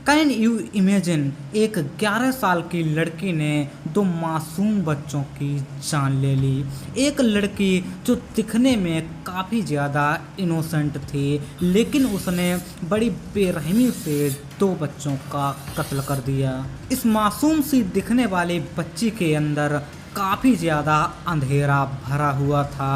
Can you imagine, एक 11 साल की लड़की ने दो मासूम बच्चों की जान ले ली। एक लड़की जो दिखने में काफ़ी ज़्यादा इनोसेंट थी, लेकिन उसने बड़ी बेरहमी से दो बच्चों का कत्ल कर दिया। इस मासूम सी दिखने वाली बच्ची के अंदर काफ़ी ज़्यादा अंधेरा भरा हुआ था,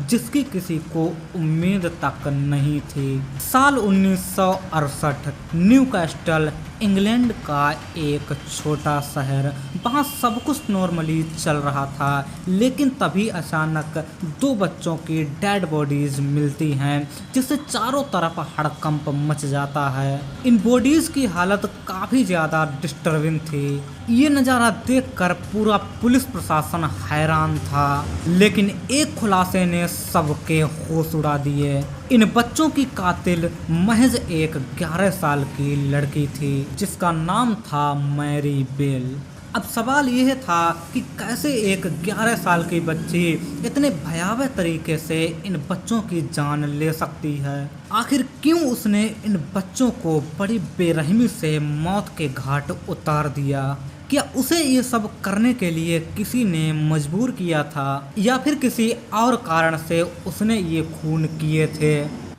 जिसकी किसी को उम्मीद तक नहीं थी। साल 1968, न्यू कैस्टल, इंग्लैंड का एक छोटा शहर। वहाँ सब कुछ नॉर्मली चल रहा था, लेकिन तभी अचानक दो बच्चों की डेड बॉडीज मिलती हैं, जिससे चारों तरफ हड़कंप मच जाता है। इन बॉडीज की हालत काफ़ी ज़्यादा डिस्टर्बिंग थी। ये नज़ारा देखकर पूरा पुलिस प्रशासन हैरान था, लेकिन एक खुलासे ने सबके होश उड़ा दिए। इन बच्चों की कातिल महज एक 11 साल की लड़की थी, जिसका नाम था मैरी बेल। अब सवाल यह था कि कैसे एक 11 साल की बच्ची इतने भयावह तरीके से इन बच्चों की जान ले सकती है। आखिर क्यों उसने इन बच्चों को बड़ी बेरहमी से मौत के घाट उतार दिया? क्या उसे ये सब करने के लिए किसी ने मजबूर किया था, या फिर किसी और कारण से उसने ये खून किए थे?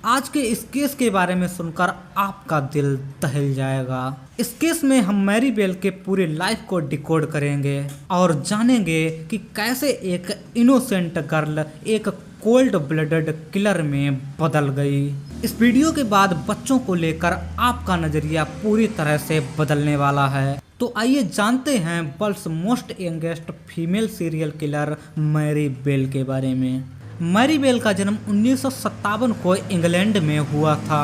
आज के इस केस के बारे में सुनकर आपका दिल दहल जाएगा। इस केस में हम मैरी बेल के पूरी लाइफ को डिकोड करेंगे और जानेंगे कि कैसे एक इनोसेंट गर्ल एक कोल्ड ब्लडेड किलर में बदल गई। इस वीडियो के बाद बच्चों को लेकर आपका नजरिया पूरी तरह से बदलने वाला है। तो आइए जानते हैं world's most youngest female serial killer Mary Bell के बारे में। मैरी बेल का जन्म 1957 को इंग्लैंड में हुआ था।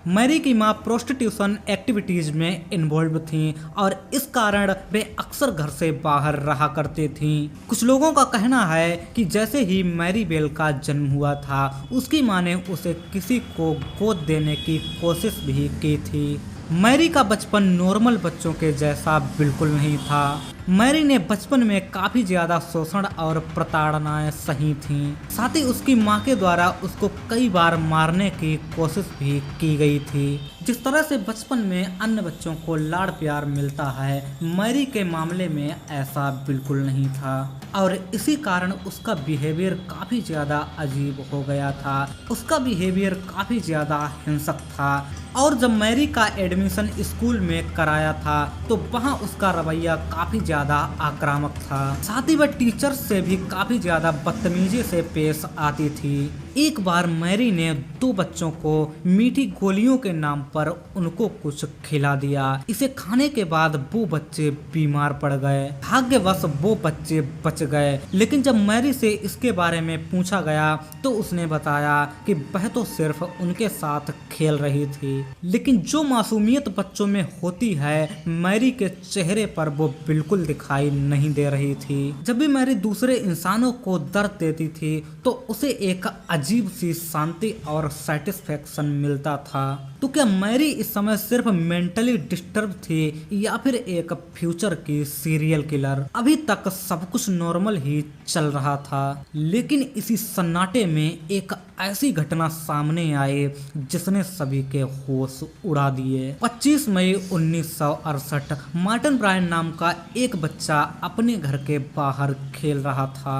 मैरी की मां प्रोस्टिट्यूशन एक्टिविटीज में इन्वॉल्व थीं और इस कारण वे अक्सर घर से बाहर रहा करती थीं। कुछ लोगों का कहना है कि जैसे ही मैरी बेल का जन्म हुआ था, उसकी मां ने उसे किसी को गोद देने की कोशिश भी की थी। मैरी का बचपन नॉर्मल बच्चों के जैसा बिल्कुल नहीं था। मैरी ने बचपन में काफ़ी ज़्यादा शोषण और प्रताड़नाएं सही थीं। साथ ही उसकी मां के द्वारा उसको कई बार मारने की कोशिश भी की गई थी। जिस तरह से बचपन में अन्य बच्चों को लाड़ प्यार मिलता है, मैरी के मामले में ऐसा बिल्कुल नहीं था और इसी कारण उसका बिहेवियर काफ़ी ज़्यादा अजीब हो गया था। उसका बिहेवियर काफ़ी ज़्यादा हिंसक था और जब मैरी का एडमिशन स्कूल में कराया था तो वहाँ उसका रवैया काफ़ी ज़्यादा आक्रामक था। साथ ही वह टीचर्स से भी काफ़ी ज़्यादा बदतमीजी से पेश आती थी। एक बार मैरी ने दो बच्चों को मीठी गोलियों के नाम पर उनको कुछ खिला दिया। इसे खाने के बाद वो बच्चे बीमार पड़ गए। भाग्यवश वो बच्चे बच गए, लेकिन जब मैरी से इसके बारे में पूछा गया तो उसने बताया कि वह तो सिर्फ उनके साथ खेल रही थी। लेकिन जो मासूमियत बच्चों में होती है, मैरी के चेहरे पर वो बिल्कुल दिखाई नहीं दे रही थी। जब भी मैरी दूसरे इंसानों को दर्द देती थी तो उसे एक अजीब सी शांति और सेटिस्फेक्शन मिलता था। तो क्या मैरी इस समय सिर्फ मेंटली डिस्टर्ब थी या फिर एक फ्यूचर की सीरियल किलर? अभी तक सब कुछ नॉर्मल ही चल रहा था, लेकिन इसी सन्नाटे में एक ऐसी घटना सामने आई जिसने सभी के होश उड़ा दिए। 25 मई 1968 मार्टिन ब्रायन नाम का एक बच्चा अपने घर के बाहर खेल रहा था।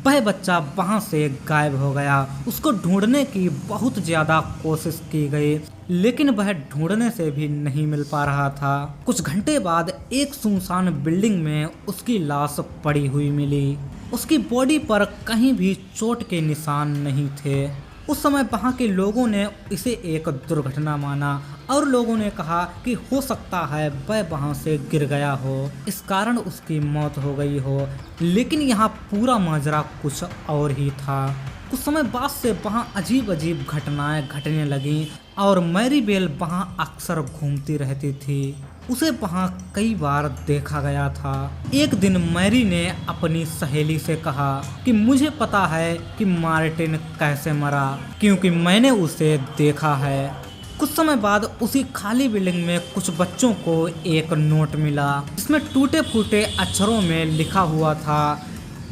वह बच्चा वहां से गायब हो गया। उसको ढूंढने की बहुत ज्यादा कोशिश की गई, लेकिन वह ढूंढने से भी नहीं मिल पा रहा था। कुछ घंटे बाद एक सुनसान बिल्डिंग में उसकी लाश पड़ी हुई मिली। उसकी बॉडी पर कहीं भी चोट के निशान नहीं थे। उस समय वहाँ के लोगों ने इसे एक दुर्घटना माना और लोगों ने कहा कि हो सकता है वह वहाँ से गिर गया हो, इस कारण उसकी मौत हो गई हो। लेकिन यहाँ पूरा माजरा कुछ और ही था। कुछ समय बाद से वहाँ अजीब अजीब घटनाएं घटने लगीं और मैरी बेल वहाँ अक्सर घूमती रहती थी। उसे वहाँ कई बार देखा गया था। एक दिन मैरी ने अपनी सहेली से कहा कि मुझे पता है कि मार्टिन कैसे मरा, क्योंकि मैंने उसे देखा है। कुछ समय बाद उसी खाली बिल्डिंग में कुछ बच्चों को एक नोट मिला, जिसमें टूटे फूटे अक्षरों में लिखा हुआ था,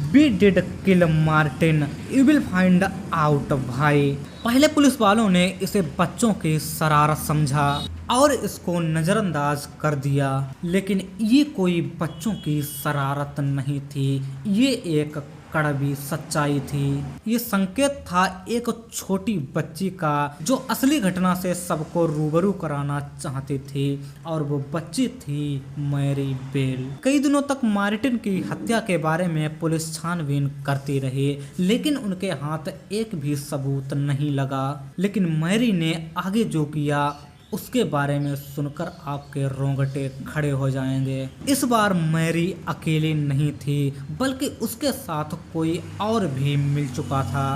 We did kill Martin, you will find out भाई। पहले पुलिस वालों ने इसे बच्चों की शरारत समझा, और इसको नज़रअंदाज कर दिया। लेकिन ये कोई बच्चों की शरारत नहीं थी, ये एक कड़वी सच्चाई थी। ये संकेत था एक छोटी बच्ची का जो असली घटना से सबको रूबरू कराना चाहती थी, और वो बच्ची थी मैरी बेल। कई दिनों तक मार्टिन की हत्या के बारे में पुलिस छानबीन करती रही, लेकिन उनके हाथ एक भी सबूत नहीं लगा। लेकिन मैरी ने आगे जो किया उसके बारे में सुनकर आपके रोंगटे खड़े हो जाएंगे। इस बार मैरी अकेली नहीं थी, बल्कि उसके साथ कोई और भी मिल चुका था।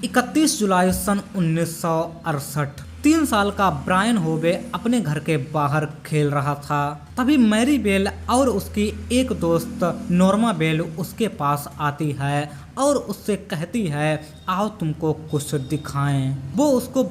31 जुलाई सन 1968 3 साल का ब्रायन होवे अपने घर के बाहर खेल रहा था। तभी मैरी बेल और उसकी एक दोस्त नॉर्मा बेल उसके पास आती है और उससे कहती है, आओ तुमको कुछ दिखाएं। वो उसको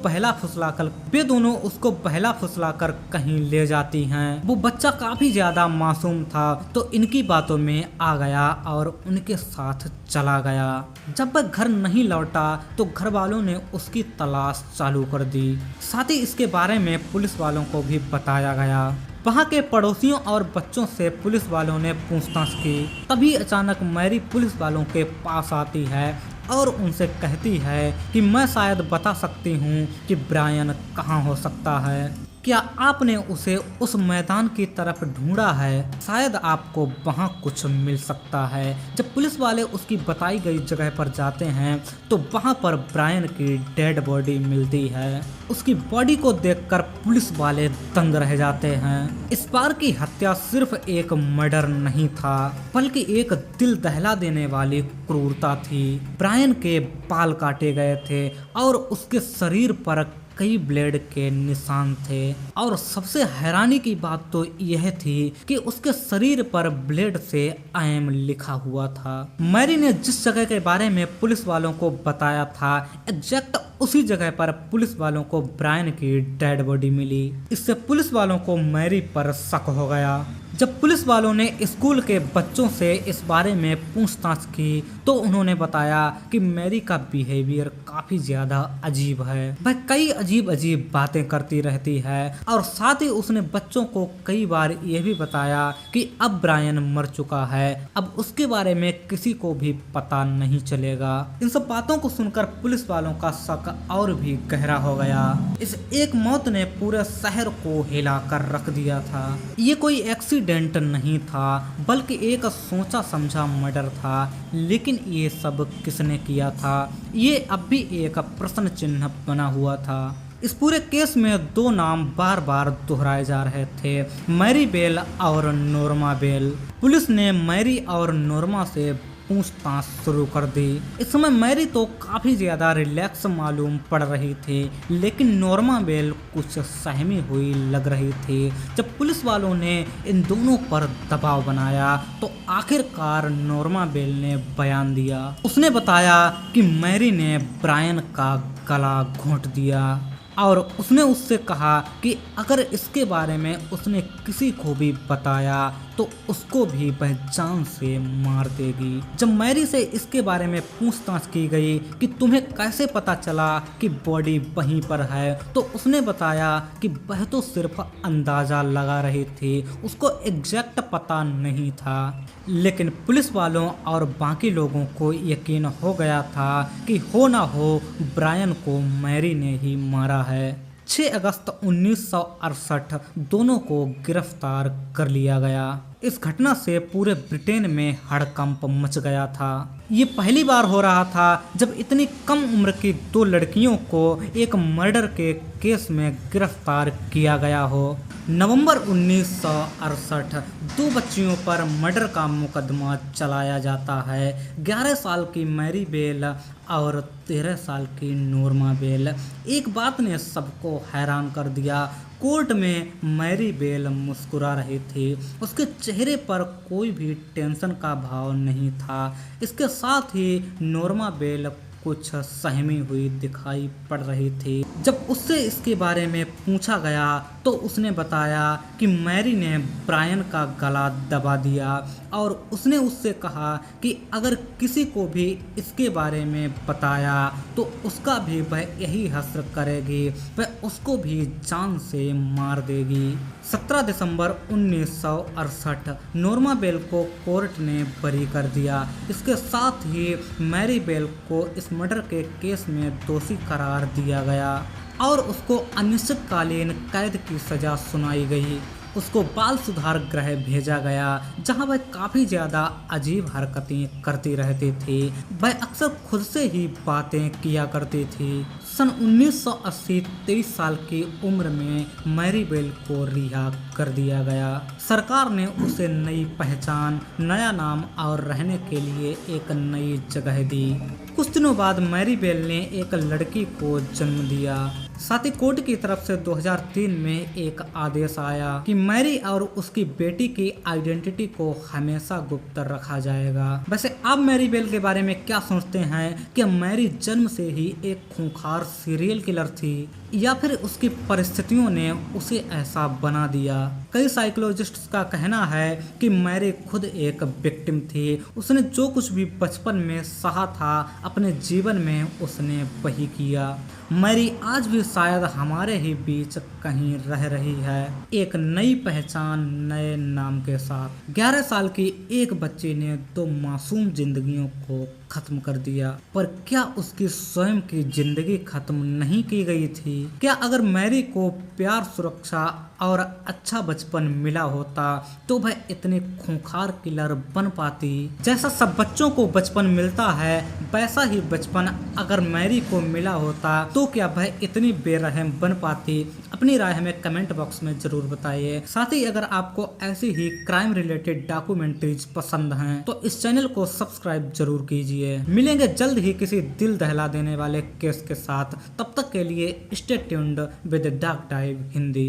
वे दोनों उसको बहला फुसलाकर कहीं ले जाती हैं। वो बच्चा काफी ज्यादा मासूम था, तो इनकी बातों में आ गया और उनके साथ चला गया। जब वह घर नहीं लौटा तो घर वालों ने उसकी तलाश चालू कर दी। साथ ही इसके बारे में पुलिस वालों को भी बताया गया। वहाँ के पड़ोसियों और बच्चों से पुलिस वालों ने पूछताछ की। तभी अचानक मैरी पुलिस वालों के पास आती है और उनसे कहती है कि मैं शायद बता सकती हूँ कि ब्रायन कहाँ हो सकता है। क्या आपने उसे उस मैदान की तरफ ढूंढा है? शायद आपको वहाँ कुछ मिल सकता है। जब पुलिस वाले उसकी बताई गई जगह पर जाते हैं तो वहाँ पर ब्रायन की डेड बॉडी मिलती है। उसकी बॉडी को देखकर पुलिस वाले दंग रह जाते हैं। इस बार की हत्या सिर्फ एक मर्डर नहीं था, बल्कि एक दिल दहला देने वाली क्रूरता थी। ब्रायन के बाल काटे गए थे और उसके शरीर पर कई ब्लेड के निशान थे, और सबसे हैरानी की बात तो यह थी कि उसके शरीर पर ब्लेड से आई एम लिखा हुआ था। मैरी ने जिस जगह के बारे में पुलिस वालों को बताया था, एग्जैक्ट उसी जगह पर पुलिस वालों को ब्रायन की डेड बॉडी मिली। इससे पुलिस वालों को मैरी पर शक हो गया। जब पुलिस वालों ने स्कूल के बच्चों से इस बारे में पूछताछ की तो उन्होंने बताया कि मैरी का बिहेवियर काफी ज्यादा अजीब है। वह कई अजीब अजीब बातें करती रहती है, और साथ ही उसने बच्चों को कई बार यह भी बताया कि अब ब्रायन मर चुका है, अब उसके बारे में किसी को भी पता नहीं चलेगा। इन सब बातों को सुनकर पुलिस वालों का शक और भी गहरा हो गया। इस एक मौत ने पूरे शहर को हिलाकर रख दिया था। ये कोई एक्सीडेंट नहीं था, बल्कि एक सोचा समझा मर्डर था। लेकिन ये सब किसने किया था, ये अब भी एक प्रश्न चिन्ह बना हुआ था। इस पूरे केस में दो नाम बार बार दोहराए जा रहे थे, मैरी बेल और नॉर्मा बेल। पुलिस ने मैरी और नॉर्मा से पूछताछ शुरू कर दी। इस समय मैरी तो काफी ज्यादा रिलैक्स मालूम पड़ रही थी, लेकिन नॉर्मा बेल कुछ सहमी हुई लग रही थी। जब पुलिस वालों ने इन दोनों पर दबाव बनाया तो आखिरकार नॉर्मा बेल ने बयान दिया। उसने बताया कि मैरी ने ब्रायन का गला घोंट दिया, और उसने उससे कहा कि अगर इसके बारे में उसने किसी को भी बताया तो उसको भी वह जान से मार देगी। जब मैरी से इसके बारे में पूछताछ की गई कि तुम्हें कैसे पता चला कि बॉडी वहीं पर है, तो उसने बताया कि वह तो सिर्फ अंदाजा लगा रही थी, उसको एग्जैक्ट पता नहीं था। लेकिन पुलिस वालों और बाकी लोगों को यकीन हो गया था कि हो ना हो ब्रायन को मैरी ने ही मारा है। 6 अगस्त 1968 दोनों को गिरफ्तार कर लिया गया। इस घटना से पूरे ब्रिटेन में हड़कंप मच गया था। ये पहली बार हो रहा था जब इतनी कम उम्र की 2 लड़कियों को एक मर्डर के केस में गिरफ्तार किया गया हो। नवंबर 1968 2 बच्चियों पर मर्डर का मुकदमा चलाया जाता है। 11 साल की मैरी बेल और 13 साल की नॉर्मा बेल। एक बात ने सबको हैरान कर दिया, कोर्ट में मैरी बेल मुस्कुरा रही थी। उसके चेहरे पर कोई भी टेंशन का भाव नहीं था। इसके साथ ही नॉर्मा बेल कुछ सहमी हुई दिखाई पड़ रही थी। जब उससे इसके बारे में पूछा गया तो उसने बताया कि मैरी ने ब्रायन का गला दबा दिया और उसने उससे कहा कि अगर किसी को भी इसके बारे में बताया तो उसका भी वह यही हश्र करेगी, वह उसको भी जान से मार देगी। 17 दिसंबर 1968 नॉर्मा बेल को कोर्ट ने बरी कर दिया। इसके साथ ही मैरी बेल को इस मर्डर के केस में दोषी करार दिया गया और उसको अनिश्चितकालीन कैद की सजा सुनाई गई। उसको बाल सुधार गृह भेजा गया जहां वह काफ़ी ज़्यादा अजीब हरकतें करती रहती थी। वह अक्सर खुद से ही बातें किया करती थी। सन 1980 23 साल की उम्र में मैरी बेल को रिहा कर दिया गया। सरकार ने उसे नई पहचान, नया नाम और रहने के लिए एक नई जगह दी। कुछ दिनों बाद मैरी बेल ने एक लड़की को जन्म दिया। साथ ही कोर्ट की तरफ से 2003 में एक आदेश आया कि मैरी और उसकी बेटी की आइडेंटिटी को हमेशा गुप्त रखा जाएगा। वैसे आप मैरी बेल के बारे में क्या सोचते हैं कि मैरी जन्म से ही एक खूंखार सीरियल किलर थी या फिर उसकी परिस्थितियों ने उसे ऐसा बना दिया? कई साइकोलॉजिस्ट्स का कहना है कि मैरी खुद एक विक्टिम थी। उसने जो कुछ भी बचपन में सहा था अपने जीवन में उसने वही किया। मैरी आज भी शायद हमारे ही बीच कहीं रह रही है, एक नई पहचान, नए नाम के साथ। 11 साल की एक बच्ची ने 2 मासूम जिंदगियों को खत्म कर दिया, पर क्या उसकी स्वयं की जिंदगी खत्म नहीं की गई थी? क्या अगर मैरी को प्यार, सुरक्षा और अच्छा बचपन मिला होता तो वह इतनी खूंखार किलर बन पाती? जैसा सब बच्चों को बचपन मिलता है वैसा ही बचपन अगर मैरी को मिला होता तो क्या वह इतनी बेरहम बन पाती? अपनी राय हमें कमेंट बॉक्स में जरूर बताइए। साथ ही अगर आपको ऐसी ही क्राइम रिलेटेड डॉक्यूमेंट्रीज पसंद हैं तो इस चैनल को सब्सक्राइब जरूर कीजिए। मिलेंगे जल्द ही किसी दिल दहला देने वाले केस के साथ। तब तक के लिए stay tuned with dark time Hindi.